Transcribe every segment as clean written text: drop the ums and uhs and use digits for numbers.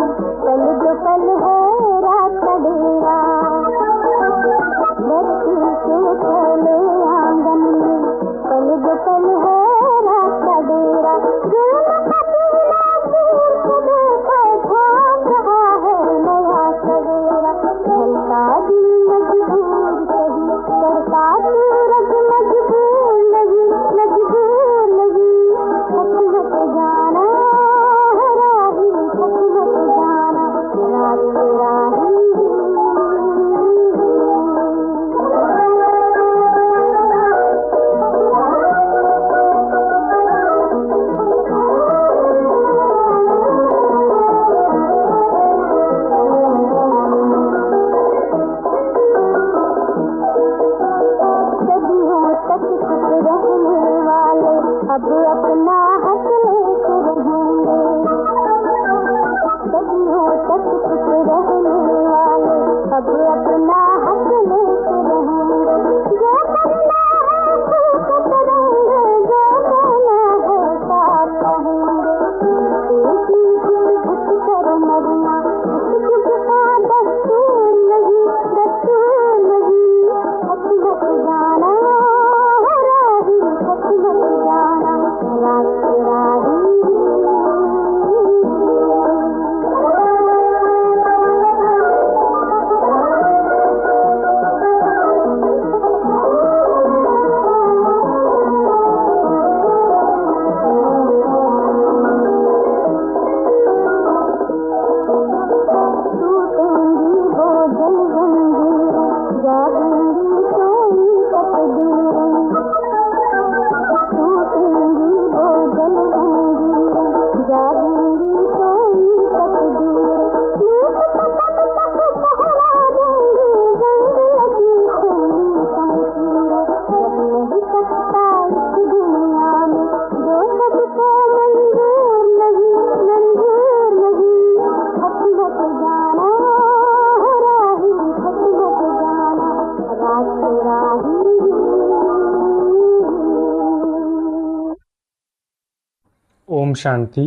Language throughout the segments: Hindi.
पल जो पल है रात का डेरा, धरती के फैले आंगन में पल जो पल है रात का डेरा। जुल्म का पीला सिर से देखो झांक रहा है नया सवेरा। ढलता दिन मजबूर सही, चढ़ता सूरज मजबूर नहीं, मजबूर नहीं। थक मत जाना राही, थक मत जाना रात राही। सदियों तक चुप रहने वाले अब अपना हक लेके रहेंगे। सदियों तक चुप रहने वाले अब अपना हक लेके रहेंगे। जो करना है खूब करेंगे, जो कहना है साथ रहेंगे। एक दिन घुट कर मरना इस युग का दस्तूर नहीं, दस्तूर नहीं। थक मत जाना राही, थक मत जाना रात राही। टूटेंगी वो जल जंजीरें, जागेंगी कोई तकदीरें। टूटेंगी वो जल जंजीरें, जागेंगी कोई तकदीरें। नीत को कब तक पहरा देंगी जिंदगी खूनी शमशीरें। रह नहीं सकता इस दुनिया में जो सबको मंजूर नहीं, मंजूर नहीं। थक मत जाना राही, थक मत जाना रात राही। ओम शांति।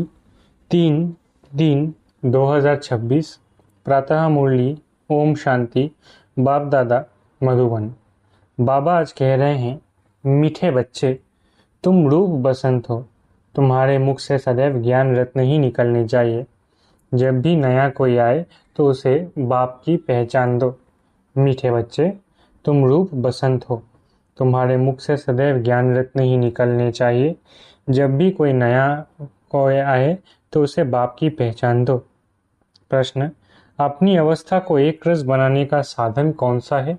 3-3-2026 प्रातः मुरली। ओम शांति। बाप दादा मधुबन। बाबा आज कह रहे हैं, मीठे बच्चे, तुम रूप बसंत हो, तुम्हारे मुख से सदैव ज्ञान रत्न ही निकलने चाहिए। जब भी नया कोई आए तो उसे बाप की पहचान दो। मीठे बच्चे, तुम रूप बसंत हो, तुम्हारे मुख से सदैव ज्ञान रत्न ही निकलने चाहिए। जब भी कोई नया कोई आए तो उसे बाप की पहचान दो। प्रश्न, अपनी अवस्था को एक रस बनाने का साधन कौन सा है?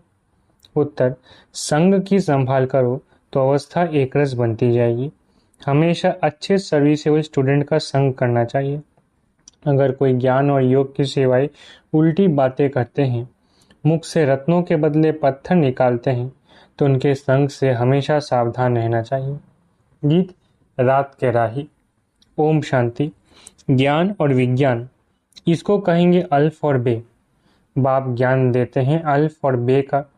उत्तर, संग की संभाल करो तो अवस्था एक रस बनती जाएगी। हमेशा अच्छे सर्विसेबल स्टूडेंट का संग करना चाहिए। अगर कोई ज्ञान और योग की सेवाएं उल्टी बातें करते हैं, मुख से रत्नों के बदले पत्थर निकालते हैं, तो उनके संग से हमेशा सावधान रहना चाहिए। गीत रात के राही। ओम शांति। ज्ञान और विज्ञान, इसको कहेंगे अल्फ और बे। बाप ज्ञान देते हैं अल्फ और बे का।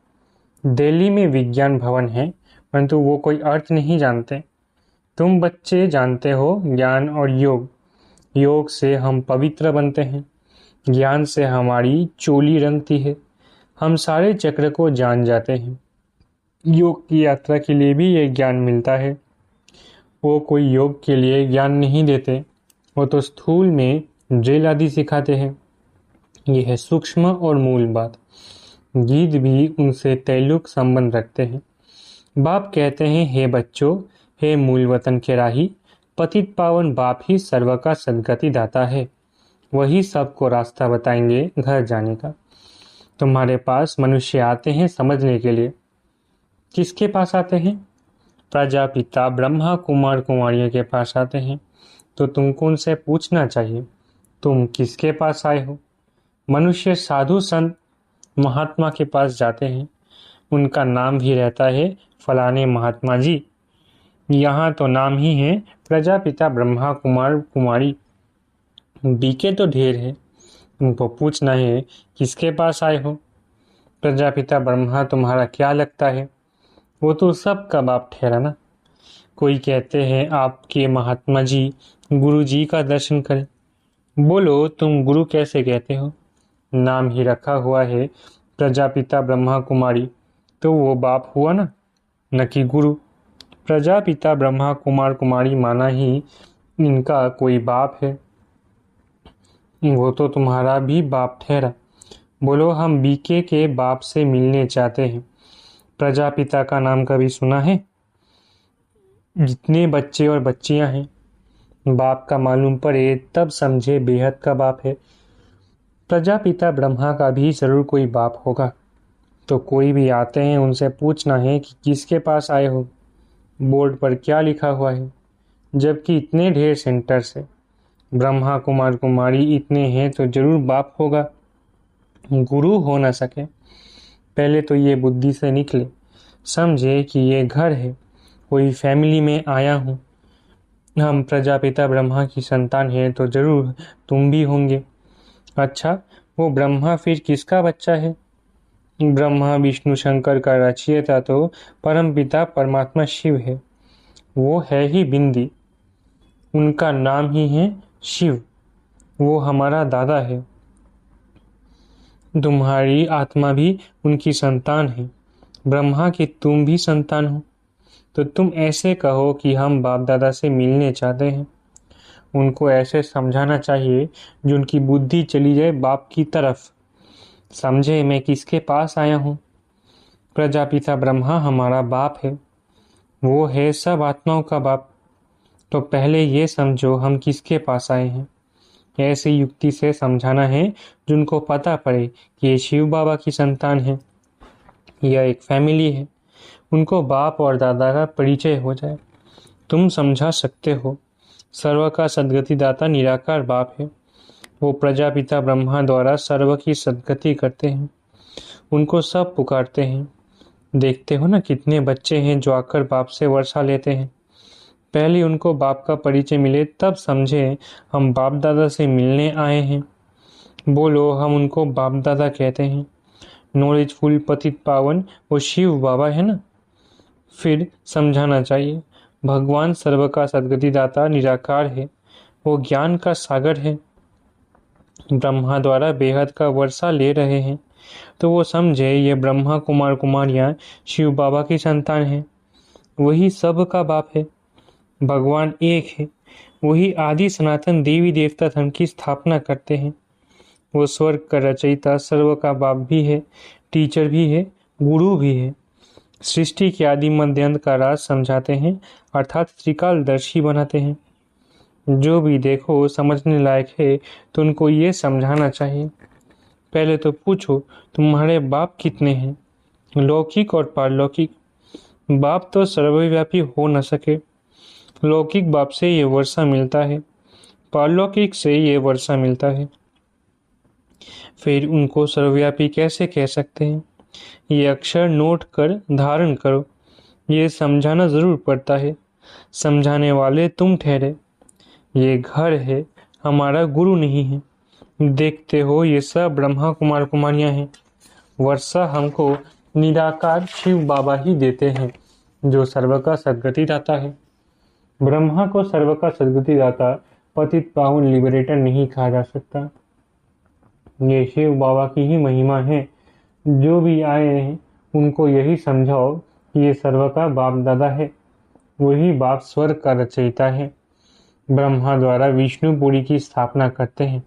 दिल्ली में विज्ञान भवन है, परंतु वो कोई अर्थ नहीं जानते। तुम बच्चे जानते हो ज्ञान और योग। योग से हम पवित्र बनते हैं, ज्ञान से हमारी चोली रंगती है, हम सारे चक्र को जान जाते हैं। योग की यात्रा के लिए भी ये ज्ञान मिलता है। वो कोई योग के लिए ज्ञान नहीं देते, वो तो स्थूल में ड्रिल आदि सिखाते हैं। यह है सूक्ष्म और मूल बात। गीत भी उनसे तैल्लुक संबंध रखते हैं। बाप कहते हैं, हे बच्चों, हे मूल वतन के राही, पतित पावन बाप ही सर्व का सद्गति दाता है। वही सबको रास्ता बताएंगे घर जाने का। तुम्हारे पास मनुष्य आते हैं समझने के लिए। किसके पास आते हैं? प्रजापिता ब्रह्मा कुमार कुमारियों के पास आते हैं। तो तुमको उनसे पूछना चाहिए, तुम किसके पास आए हो? मनुष्य साधु संत महात्मा के पास जाते हैं, उनका नाम भी रहता है फलाने महात्मा जी। यहाँ तो नाम ही है प्रजापिता ब्रह्मा कुमार कुमारी। बीके तो ढेर है, तुमको पूछना है किसके पास आए हो। प्रजापिता ब्रह्मा तुम्हारा क्या लगता है? वो तो सब का बाप ठहरा ना। कोई कहते हैं आपके महात्मा जी गुरु जी का दर्शन करें, बोलो तुम गुरु कैसे कहते हो? नाम ही रखा हुआ है प्रजापिता ब्रह्मा कुमारी, तो वो बाप हुआ ना, न कि गुरु। प्रजापिता ब्रह्मा कुमार कुमारी माना ही इनका कोई बाप है, वो तो तुम्हारा भी बाप ठहरा। बोलो हम बीके के बाप से मिलने चाहते हैं। प्रजापिता का नाम कभी सुना है? जितने बच्चे और बच्चियां हैं, बाप का मालूम पड़े तब समझे बेहद का बाप है। प्रजापिता ब्रह्मा का भी जरूर कोई बाप होगा। तो कोई भी आते हैं उनसे पूछना है कि किसके पास आए हो, बोर्ड पर क्या लिखा हुआ है। जबकि इतने ढेर सेंटर से ब्रह्मा कुमार कुमारी इतने हैं तो जरूर बाप होगा, गुरु हो ना सके। पहले तो ये बुद्धि से निकले, समझे कि ये घर है, कोई फैमिली में आया हूँ। हम प्रजापिता ब्रह्मा की संतान हैं तो जरूर तुम भी होंगे। अच्छा, वो ब्रह्मा फिर किसका बच्चा है? ब्रह्मा विष्णु शंकर का रचयिता तो परमपिता परमात्मा शिव है। वो है ही बिंदी, उनका नाम ही है शिव। वो हमारा दादा है। तुम्हारी आत्मा भी उनकी संतान है। ब्रह्मा की तुम भी संतान हो। तो तुम ऐसे कहो कि हम बाप दादा से मिलने चाहते हैं। उनको ऐसे समझाना चाहिए जो उनकी बुद्धि चली जाए बाप की तरफ। समझे मैं किसके पास आया हूँ? प्रजापिता ब्रह्मा हमारा बाप है, वो है सब आत्माओं का बाप। तो पहले ये समझो हम किसके पास आए हैं। ऐसी युक्ति से समझाना है जिनको पता पड़े कि ये शिव बाबा की संतान है, यह एक फैमिली है। उनको बाप और दादा का परिचय हो जाए। तुम समझा सकते हो, सर्व का सद्गति दाता निराकार बाप है। वो प्रजापिता ब्रह्मा द्वारा सर्व की सद्गति करते हैं, उनको सब पुकारते हैं। देखते हो ना कितने बच्चे हैं जो आकर बाप से वर्षा लेते हैं। पहले उनको बाप का परिचय मिले तब समझे हम बाप दादा से मिलने आए हैं। बोलो हम उनको बाप दादा कहते हैं। नॉलेजफुल पतित पावन वो शिव बाबा है ना। फिर समझाना चाहिए भगवान सर्व का सद्गति दाता निराकार है, वो ज्ञान का सागर है। ब्रह्मा द्वारा बेहद का वर्षा ले रहे हैं तो वो समझे ये ब्रह्मा कुमार कुमारियां शिव बाबा की संतान हैं। वही सब का बाप है। भगवान एक है, वही आदि सनातन देवी देवता धर्म की स्थापना करते हैं। वो स्वर्ग का रचयिता सर्व का बाप भी है, टीचर भी है, गुरु भी है। सृष्टि के आदि मध्य अंत का राज समझाते हैं, अर्थात त्रिकालदर्शी बनाते हैं। जो भी देखो समझने लायक है तो उनको ये समझाना चाहिए। पहले तो पूछो तुम्हारे बाप कितने हैं, लौकिक और पारलौकिक। बाप तो सर्वव्यापी हो न सके। लौकिक बाप से ये वर्षा मिलता है, पारलौकिक से ये वर्षा मिलता है। फिर उनको सर्वव्यापी कैसे कह सकते हैं? ये अक्षर नोट कर धारण करो। ये समझाना जरूर पड़ता है। समझाने वाले तुम ठहरे। ये घर है, हमारा गुरु नहीं है। देखते हो ये सब ब्रह्मा कुमार कुमारियां हैं। वर्षा हमको निराकार शिव बाबा ही देते हैं, जो सर्व का सद्गति दाता है। ब्रह्मा को सर्व का सद्गति दाता पतित पावन लिबरेटर नहीं कहा जा सकता। ये शिव बाबा की ही महिमा है। जो भी आए हैं उनको यही समझाओ कि ये सर्व का बाप दादा है, वही बाप स्वर्ग का रचयिता है। ब्रह्मा द्वारा विष्णुपुरी की स्थापना करते हैं।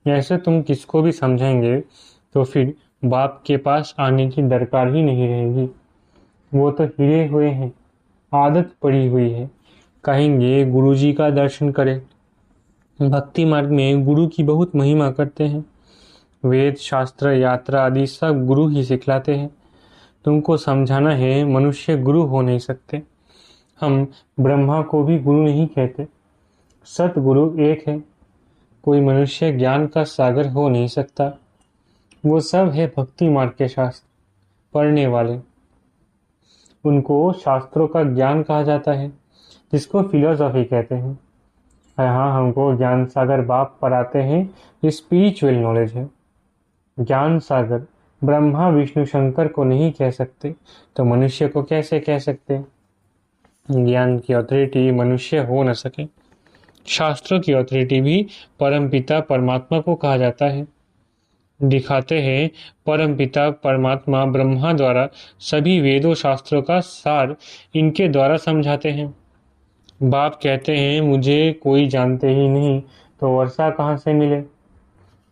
ऐसे तुम किसको भी समझेंगे तो फिर बाप के पास आने की दरकार ही नहीं रहेगी। वो तो हिरे हुए हैं, आदत पड़ी हुई है। कहेंगे गुरुजी का दर्शन करें। भक्ति मार्ग में गुरु की बहुत महिमा करते हैं। वेद शास्त्र यात्रा आदि सब गुरु ही सिखलाते हैं। तुमको समझाना है मनुष्य गुरु हो नहीं सकते। हम ब्रह्मा को भी गुरु नहीं कहते। सतगुरु एक है, कोई मनुष्य ज्ञान का सागर हो नहीं सकता। वो सब है भक्ति मार्ग के शास्त्र पढ़ने वाले, उनको शास्त्रों का ज्ञान कहा जाता है, जिसको फिलोसॉफी कहते हैं। यहाँ हमको ज्ञान सागर बाप पढ़ाते हैं, ये स्पिरिचुअल नॉलेज है। ज्ञान सागर ब्रह्मा विष्णु शंकर को नहीं कह सकते तो मनुष्य को कैसे कह सकते? ज्ञान की अथॉरिटी मनुष्य हो न सके। शास्त्रों की अथॉरिटी भी परमपिता परमात्मा को कहा जाता है। दिखाते हैं परमपिता परमात्मा ब्रह्मा द्वारा सभी वेदों शास्त्रों का सार इनके द्वारा समझाते हैं। बाप कहते हैं मुझे कोई जानते ही नहीं तो वर्षा कहाँ से मिले।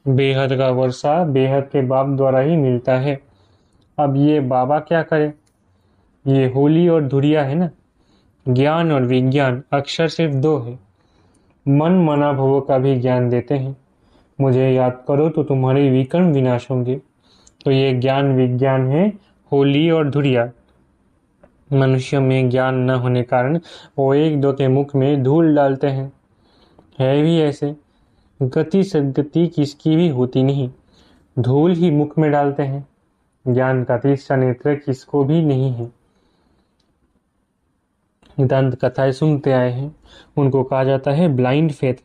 बेहद का वर्षा बेहद के बाप द्वारा ही मिलता है। अब ये बाबा क्या करे। ये होली और धुरिया है ना। ज्ञान और विज्ञान अक्षर सिर्फ दो है। मन मना भवों का भी ज्ञान देते हैं। मुझे याद करो तो तुम्हारे विकर्म विनाश होंगे। तो ये ज्ञान विज्ञान है होली और धुरिया। मनुष्य में ज्ञान न होने कारण वो एक दो के मुख में धूल डालते हैं। है भी ऐसे। गति सदगति किसकी भी होती नहीं, धूल ही मुख में डालते हैं। ज्ञान का तीसरा नेत्र किसको भी नहीं है। दंत कथाएं सुनते आए हैं, उनको कहा जाता है ब्लाइंड फेथ।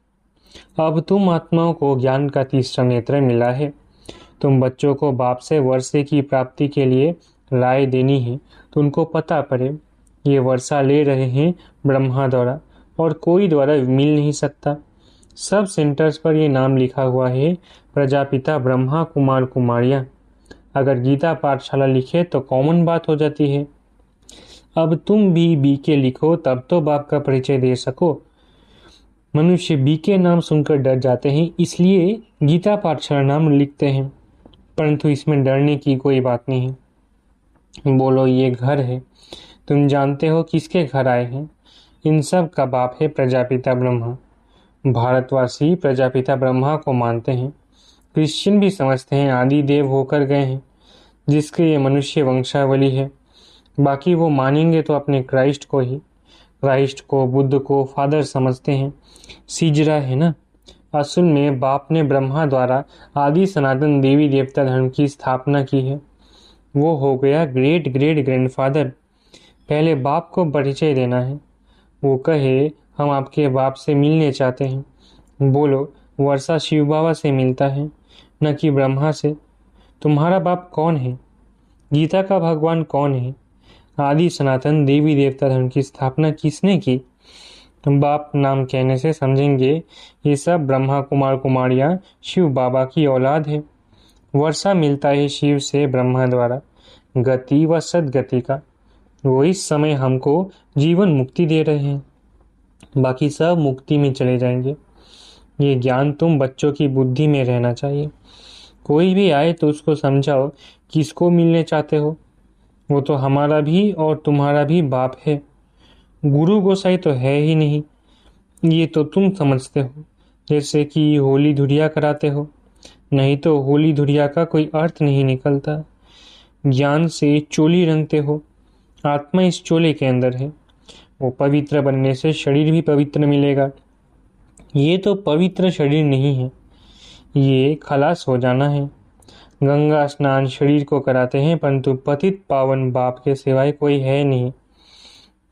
अब तुम आत्माओं को ज्ञान का तीसरा नेत्र मिला है। तुम बच्चों को बाप से वर्षे की प्राप्ति के लिए राय देनी है तो उनको पता पड़े ये वर्षा ले रहे हैं ब्रह्मा द्वारा और कोई द्वारा मिल नहीं सकता। सब सेंटर्स पर ये नाम लिखा हुआ है प्रजापिता ब्रह्मा कुमार कुमारियाँ। अगर गीता पाठशाला लिखे तो कॉमन बात हो जाती है। अब तुम भी बीके लिखो तब तो बाप का परिचय दे सको। मनुष्य बीके नाम सुनकर डर जाते हैं, इसलिए गीता पाठशाला नाम लिखते हैं, परंतु इसमें डरने की कोई बात नहीं है। बोलो ये घर है, तुम जानते हो किसके घर आए हैं। इन सब का बाप है प्रजापिता ब्रह्मा। भारतवासी प्रजापिता ब्रह्मा को मानते हैं। क्रिश्चियन भी समझते हैं आदि देव होकर गए हैं, जिसके ये मनुष्य वंशावली है। बाकी वो मानेंगे तो अपने क्राइस्ट को ही। क्राइस्ट को बुद्ध को फादर समझते हैं। सिजरा है ना। असल में बाप ने ब्रह्मा द्वारा आदि सनातन देवी देवता धर्म की स्थापना की है। वो हो गया ग्रेट ग्रेट ग्रैंडफादर। पहले बाप को परिचय देना है। वो कहे हम आपके बाप से मिलने चाहते हैं। बोलो वर्षा शिव बाबा से मिलता है, न कि ब्रह्मा से। तुम्हारा बाप कौन है। गीता का भगवान कौन है। आदि सनातन देवी देवता धर्म की स्थापना किसने की। बाप नाम कहने से समझेंगे ये सब ब्रह्मा कुमार कुमारियाँ शिव बाबा की औलाद है। वर्षा मिलता है शिव से ब्रह्मा द्वारा, गति व सदगति का। वो इस समय हमको जीवन मुक्ति दे रहे हैं, बाकी सब मुक्ति में चले जाएंगे। ये ज्ञान तुम बच्चों की बुद्धि में रहना चाहिए। कोई भी आए तो उसको समझाओ किसको मिलने चाहते हो। वो तो हमारा भी और तुम्हारा भी बाप है। गुरु गोसाई तो है ही नहीं, ये तो तुम समझते हो, जैसे कि होली धुरिया कराते हो। नहीं तो होली धुरिया का कोई अर्थ नहीं निकलता। ज्ञान से चोली रंगते हो, आत्मा इस चोले के अंदर है। वो पवित्र बनने से शरीर भी पवित्र मिलेगा। ये तो पवित्र शरीर नहीं है, ये खलास हो जाना है। गंगा स्नान शरीर को कराते हैं, परंतु पतित पावन बाप के सिवाय कोई है नहीं।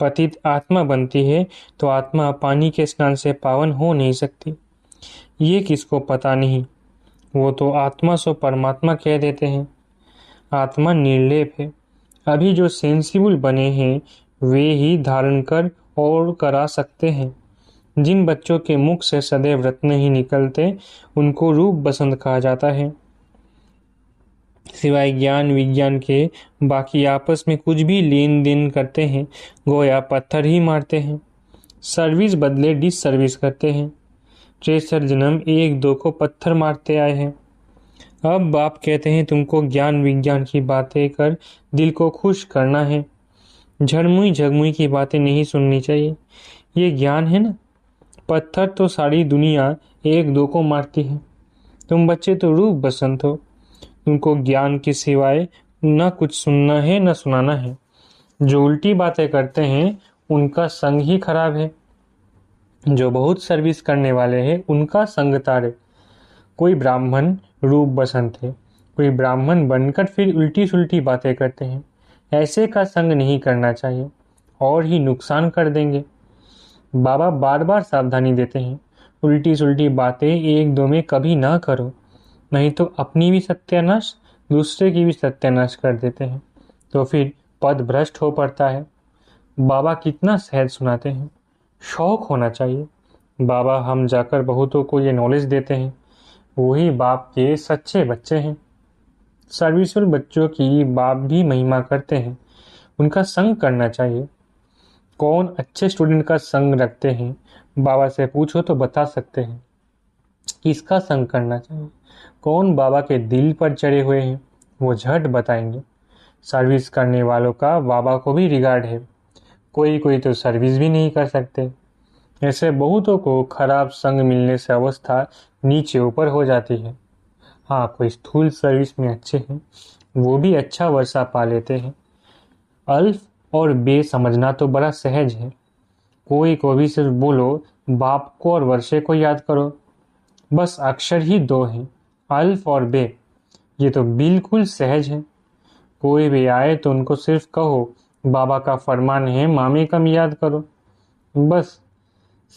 पतित आत्मा बनती है तो आत्मा पानी के स्नान से पावन हो नहीं सकती। ये किसको पता नहीं। वो तो आत्मा सो परमात्मा कह देते हैं। आत्मा निर्लेप है। अभी जो सेंसिबल बने हैं वे ही धारण कर और करा सकते हैं। जिन बच्चों के मुख से सदैव रत्न ही निकलते उनको रूप बसंत कहा जाता है। सिवाय ज्ञान विज्ञान के बाकी आपस में कुछ भी लेन देन करते हैं, गोया पत्थर ही मारते हैं। सर्विस बदले डिस सर्विस करते हैं। 63 जन्म एक दो को पत्थर मारते आए हैं। अब बाप कहते हैं तुमको ज्ञान विज्ञान की बातें कर दिल को खुश करना है। झड़मुई झगमुई की बातें नहीं सुननी चाहिए। ये ज्ञान है ना। पत्थर तो सारी दुनिया एक दो को मारती है। तुम बच्चे तो रूप बसंत हो। तुमको ज्ञान के सिवाय न कुछ सुनना है न सुनाना है। जो उल्टी बातें करते हैं उनका संग ही खराब है। जो बहुत सर्विस करने वाले हैं उनका संग तारे। कोई ब्राह्मण रूप बसंत है, कोई ब्राह्मण बनकर फिर उल्टी सुल्टी बातें करते हैं। ऐसे का संग नहीं करना चाहिए और ही नुकसान कर देंगे। बाबा बार बार सावधानी देते हैं, उल्टी सुल्टी बातें एक दो में कभी ना करो, नहीं तो अपनी भी सत्यानाश दूसरे की भी सत्यानाश कर देते हैं, तो फिर पद भ्रष्ट हो पड़ता है। बाबा कितना सहज सुनाते हैं। शौक होना चाहिए। बाबा हम जाकर बहुतों को ये नॉलेज देते हैं, वही बाप के सच्चे बच्चे हैं। सर्विसफुल बच्चों की बाप भी महिमा करते हैं, उनका संग करना चाहिए। कौन अच्छे स्टूडेंट का संग रखते हैं, बाबा से पूछो तो बता सकते हैं। किसका संग करना चाहिए, कौन बाबा के दिल पर चढ़े हुए हैं, वो झट बताएंगे। सर्विस करने वालों का बाबा को भी रिगार्ड है, कोई कोई तो सर्विस भी नहीं कर सकते। ऐसे बहुतों को खराब संग मिलने से अवस्था नीचे ऊपर हो जाती है। हाँ, कोई स्थूल सर्विस में अच्छे हैं, वो भी अच्छा वर्षा पा लेते हैं। अल्फ और बे समझना तो बड़ा सहज है। कोई को भी सिर्फ बोलो बाप को और वर्षे को याद करो, बस अक्षर ही दो हैं, अल्फ और बे। ये तो बिल्कुल सहज है। कोई भी आए तो उनको सिर्फ कहो बाबा का फरमान है मामी कम याद करो, बस।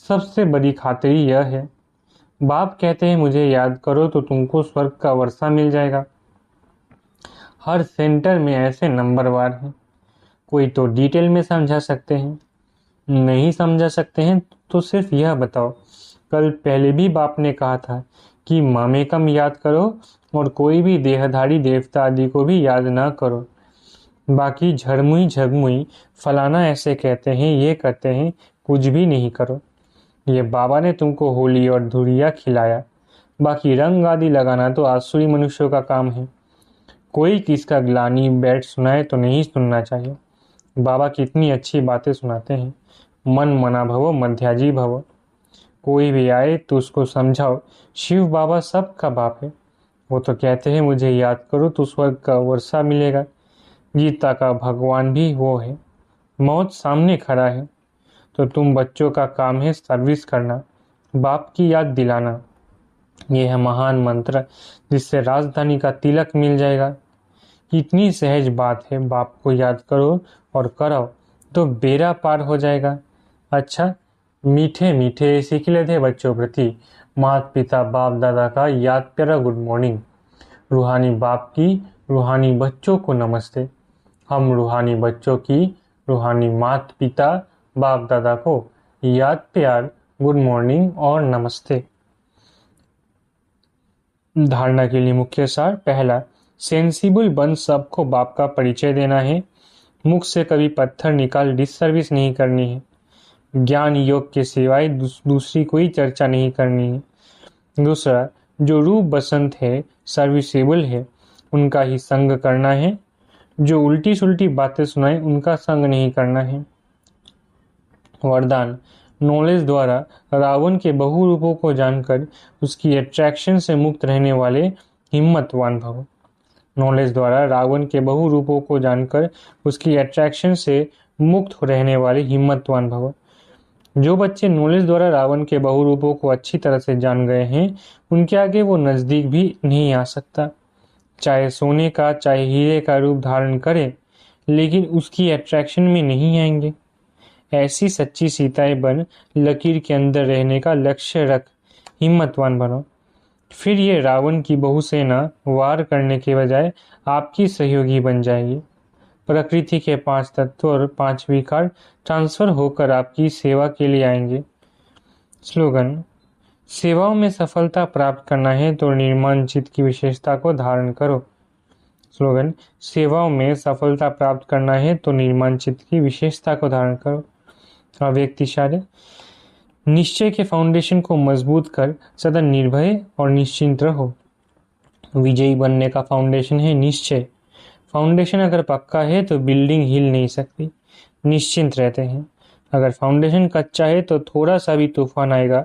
सबसे बड़ी खातिरी यह है, बाप कहते हैं मुझे याद करो तो तुमको स्वर्ग का वर्षा मिल जाएगा। हर सेंटर में ऐसे नंबरवार हैं। कोई तो डिटेल में समझा सकते हैं, नहीं समझा सकते हैं तो सिर्फ यह बताओ, कल पहले भी बाप ने कहा था कि मामे कम याद करो और कोई भी देहधारी देवता आदि को भी याद ना करो। बाकी झरमुई झगमुई फलाना ऐसे कहते हैं, ये करते हैं, कुछ भी नहीं करो। ये बाबा ने तुमको होली और धुरिया खिलाया, बाकी रंग आदि लगाना तो आसुरी मनुष्यों का काम है। कोई किसका ग्लानी बैठ सुनाए तो नहीं सुनना चाहिए। बाबा कितनी अच्छी बातें सुनाते हैं, मन मना भवो मध्याजी भवो। कोई भी आए तो उसको समझाओ शिव बाबा सबका बाप है, वो तो कहते हैं मुझे याद करो तो स्वर्ग का वर्षा मिलेगा। गीता का भगवान भी वो है, मौत सामने खड़ा है, तो तुम बच्चों का काम है सर्विस करना, बाप की याद दिलाना। यह है महान मंत्र जिससे राजधानी का तिलक मिल जाएगा। कितनी सहज बात है, बाप को याद करो और कराओ तो बेड़ा पार हो जाएगा। अच्छा, मीठे मीठे सिखले थे बच्चों प्रति माता पिता बाप दादा का याद प्यारा गुड मॉर्निंग। रूहानी बाप की रूहानी बच्चों को नमस्ते। हम रूहानी बच्चों की रूहानी माता पिता बाप दादा को याद प्यार गुड मॉर्निंग और नमस्ते। धारणा के लिए मुख्य सार, पहला, सेंसिबल बन सबको बाप का परिचय देना है। मुख से कभी पत्थर निकाल डिससर्विस नहीं करनी है। ज्ञान योग के सिवाय दूसरी कोई चर्चा नहीं करनी है। दूसरा, जो रूप बसंत है सर्विसेबल है उनका ही संग करना है। जो उल्टी सुल्टी बातें सुनाए उनका संग नहीं करना है। वरदान, नॉलेज द्वारा रावण के बहुरूपों को जानकर उसकी अट्रैक्शन से मुक्त रहने वाले हिम्मतवान भव। नॉलेज द्वारा रावण के बहुरूपों को जानकर उसकी अट्रैक्शन से मुक्त रहने वाले हिम्मतवान भव। जो बच्चे नॉलेज द्वारा रावण के बहुरूपों को अच्छी तरह से जान गए हैं उनके आगे वो नजदीक भी नहीं आ सकता। चाहे सोने का चाहे हीरे का रूप धारण करे, लेकिन उसकी अट्रैक्शन में नहीं आएंगे। ऐसी सच्ची सीताएं बन लकीर के अंदर रहने का लक्ष्य रख, हिम्मतवान बनो। फिर ये रावण की बहुसेना वार करने के बजाय आपकी सहयोगी बन जाएगी। प्रकृति के 5 तत्व और 5 विकार ट्रांसफर होकर आपकी सेवा के लिए आएंगे। स्लोगन, सेवाओं में सफलता प्राप्त करना है तो निर्माण चित्त की विशेषता को धारण करो। स्लोगन, सेवाओं में सफलता प्राप्त करना है तो निर्माण चित्त की विशेषता को धारण करो। अव्यक्तिशार्य, निश्चय के फाउंडेशन को मजबूत कर सदा निर्भय और निश्चिंत रहो। विजयी बनने का फाउंडेशन है निश्चय। फाउंडेशन अगर पक्का है तो बिल्डिंग हिल नहीं सकती, निश्चिंत रहते हैं। अगर फाउंडेशन कच्चा है तो थोड़ा सा भी तूफान आएगा,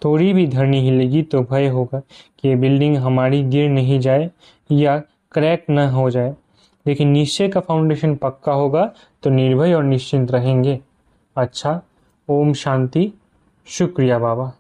थोड़ी भी धरनी हिलेगी तो भय होगा कि ये बिल्डिंग हमारी गिर नहीं जाए या क्रैक न हो जाए। लेकिन निश्चय का फाउंडेशन पक्का होगा तो निर्भय और निश्चिंत रहेंगे। अच्छा, ओम शांति। शुक्रिया बाबा।